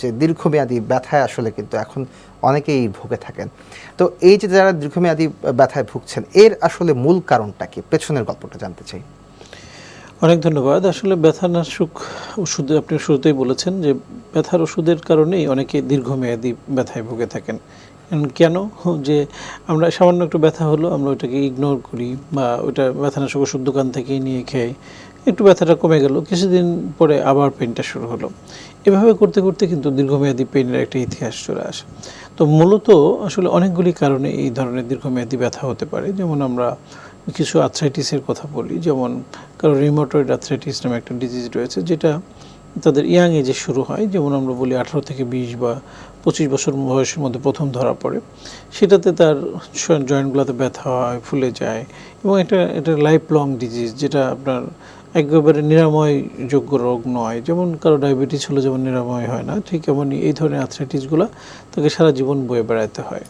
যে দীর্ঘমেয়াদী ব্যথায় আসলে কিন্তু এখন অনেকেই ভুগে থাকেন। তো এই যে যারা দীর্ঘমেয়াদী ব্যথায় ভুগছেন এর আসলে মূল কারণটা কি? পেছনের গল্পটা জানতে চাই। অনেক ধন্যবাদ। আসলে ব্যথানাশক ওষুধ আপনি শুরুতেই বলেছেন যে ব্যথার ওষুধের কারণেই অনেকে দীর্ঘমেয়াদী ব্যথায় ভুগে থাকেন। কেন? যে আমরা সামান্য একটু ব্যথা হলো আমরা ওইটাকে ইগনোর করি বা ওইটা ব্যথানাশক ওষুধ দোকান থেকেই নিয়ে খেয়ে একটু ব্যথাটা কমে গেল, কিছুদিন পরে আবার পেইনটা শুরু হলো। এভাবে করতে করতে কিন্তু দীর্ঘমেয়াদী পেইনের একটা ইতিহাস চলে আসে। তো মূলত আসলে অনেকগুলি কারণে এই ধরনের দীর্ঘমেয়াদী ব্যথা হতে পারে। যেমন আমরা কিছু আর্থ্রাইটিসের কথা বলি, যেমন কারো রিউমাটয়েড আর্থ্রাইটিস নামে একটা ডিজিজ রয়েছে যেটা তাদের ইয়াং এজে শুরু হয়। যেমন আমরা বলি 18 থেকে 20 বা 25 বছর বয়সের মধ্যে প্রথম ধরা পড়ে। সেটাতে তার জয়েন্টগুলোতে ব্যথা হয়, ফুলে যায় এবং এটা লাইফ লং ডিজিজ, যেটা আপনার একেবারে নিরাময়যোগ্য রোগ নয়। যেমন কারো ডায়াবেটিস হলে যেমন নিরাময় হয় না, ঠিক এমনই এই ধরনের আর্থ্রাইটিসগুলো তাকে সারা জীবন বয়ে বেড়াতে হয়।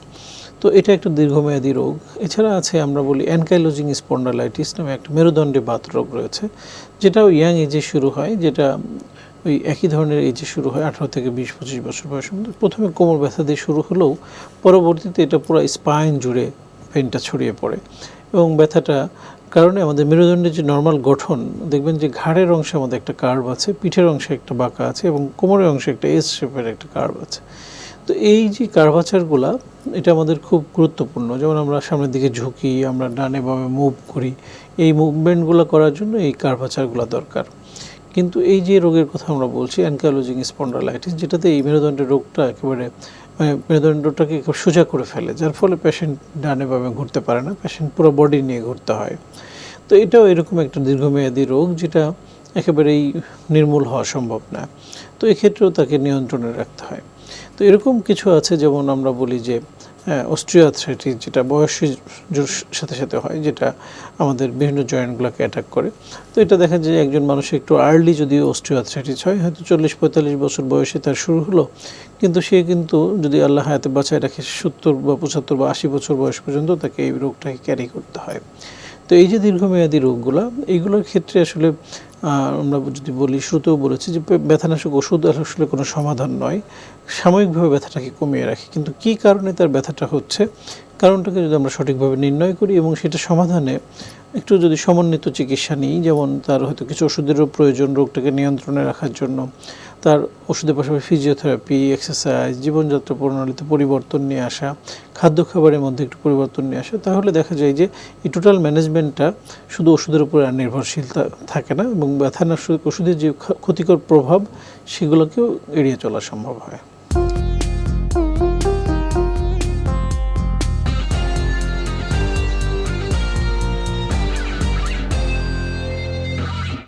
তো এটা একটা দীর্ঘমেয়াদী রোগ। এছাড়া আছে আমরা বলি অ্যানকাইলোজিং স্পন্ডালাইটিস নামে একটা মেরুদণ্ডে বাত রোগ রয়েছে, যেটাও ইয়াং এজে শুরু হয়, যেটা ওই একই ধরনের এজে শুরু হয় 18 থেকে 20-25 বছর বয়সের মধ্যে। প্রথমে কোমর ব্যথা দিয়ে শুরু হলেও পরবর্তীতে এটা পুরো স্পাইন জুড়ে পেনটা ছড়িয়ে পড়ে এবং ব্যথাটা কারণে আমাদের মেরুদণ্ডের যে নর্মাল গঠন দেখবেন যে ঘাড়ের অংশে আমাদের একটা কার্ভ আছে, পিঠের অংশে একটা বাঁকা আছে এবং কোমরের অংশে একটা এস শেপের একটা কার্ভ আছে। তো এই যে কার্ভাচারগুলা এটা আমাদের খুব গুরুত্বপূর্ণ। যেমন আমরা সামনের দিকে ঝুঁকি, আমরা ডানে বামে মুভ করি, এই মুভমেন্টগুলো করার জন্য এই কার্ভাচারগুলো দরকার। কিন্তু এই যে রোগের কথা আমরা বলছি অ্যানকাইলোজিং স্পন্ডালাইটিস, যেটাতে এই মেরুদণ্ডের রোগটা একেবারে মেরুদণ্ডটাকে সোজা করে ফেলে, যার ফলে পেশেন্ট ডানে বামে ঘুরতে পারে না, পেশেন্ট পুরো বডি নিয়ে ঘুরতে হয়। তো এটাও এরকম একটা দীর্ঘমেয়াদী রোগ যেটা একেবারেই নির্মূল হওয়া সম্ভব না। তো এক্ষেত্রেও তাকে নিয়ন্ত্রণে রাখতে হয়। তো এরকম কিছু আছে, যেমন আমরা বলি যে অস্টিওআর্থ্রাইটিস, যেটা বয়সের সাথে সাথে হয়, যেটা আমাদের বিভিন্ন জয়েন্টগুলোকে অ্যাটাক করে। তো এটা দেখা যায় যে একজন মানুষের একটু আর্লি যদি অস্টিওআর্থ্রাইটিস হয়, হয়তো 40-45 বছর বয়সে তার শুরু হলো, কিন্তু সে কিন্তু যদি আল্লাহ হায়াতে বাঁচায় রাখে 70 বা 75 বা 80 বছর বয়স পর্যন্ত তাকে এই রোগটাকে ক্যারি করতে হয়। তো এই যে দীর্ঘমেয়াদী রোগগুলো, এইগুলোর ক্ষেত্রে আসলে আমরা যদি বলি, শুরুতেও বলেছি যে ব্যথানাশক ওষুধ আসলে কোনো সমাধান নয়, সাময়িকভাবে ব্যথাটাকে কমিয়ে রাখে। কিন্তু কী কারণে তার ব্যথাটা হচ্ছে, কারণটাকে যদি আমরা সঠিকভাবে নির্ণয় করি এবং সেটা সমাধানে একটু যদি সমন্বিত চিকিৎসা নিই, যেমন তার হয়তো কিছু ওষুধেরও প্রয়োজন রোগটাকে নিয়ন্ত্রণে রাখার জন্য, তার ওষুধের পাশাপাশি ফিজিওথেরাপি, এক্সারসাইজ, জীবনযাত্রা প্রণালীতে পরিবর্তন নিয়ে আসা, খাদ্য খাবারের মধ্যে একটু পরিবর্তন নিয়ে আসা, তাহলে দেখা যায় যে এই টোটাল ম্যানেজমেন্টটা শুধু ওষুধের উপরে আর নির্ভরশীলতা থাকে না এবং ব্যথানাশক ওষুধের যে ক্ষতিকর প্রভাব সেগুলোকেও এড়িয়ে চলা সম্ভব হয়।